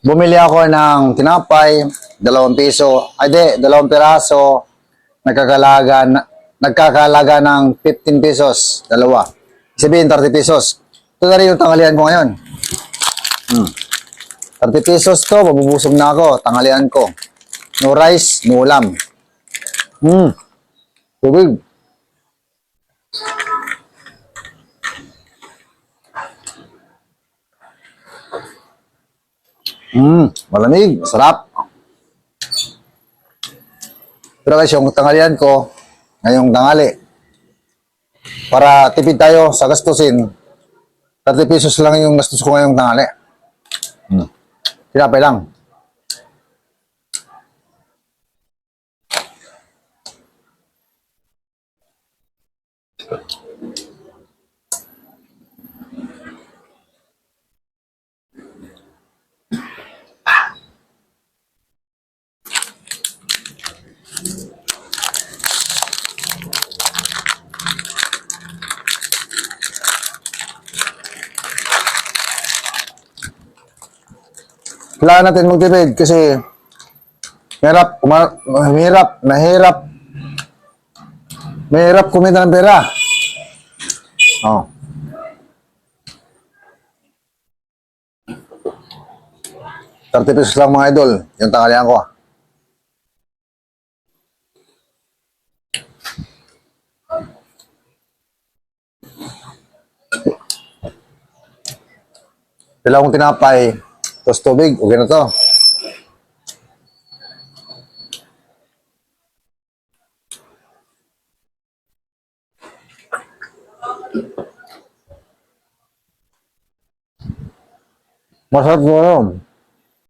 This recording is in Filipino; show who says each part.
Speaker 1: Bumili ako ng tinapay, 2 piso, ay di, 2 piraso, nagkakalaga ng 15 pesos, dalawa. Sabihin, 30 pesos. Ito na rin yung tanghalian ko ngayon. 30 pesos to, mabubusog na ako, tanghalian ko. No rice, no ulam. Tubig. Malamig, sarap. Pero guys, yung tanghalian ko, ngayong tanghali, para tipid tayo sa gastusin, 30 pesos lang yung gastos ko ngayong tanghali. Tinapay lang. Kailangan natin magtipid kasi mahirap kumita ng pera. Oh. ₱30 lang mga idol, yung tanghalian ko. Dala kong tinapay, tapos tubig, okay na to. Masarap mo.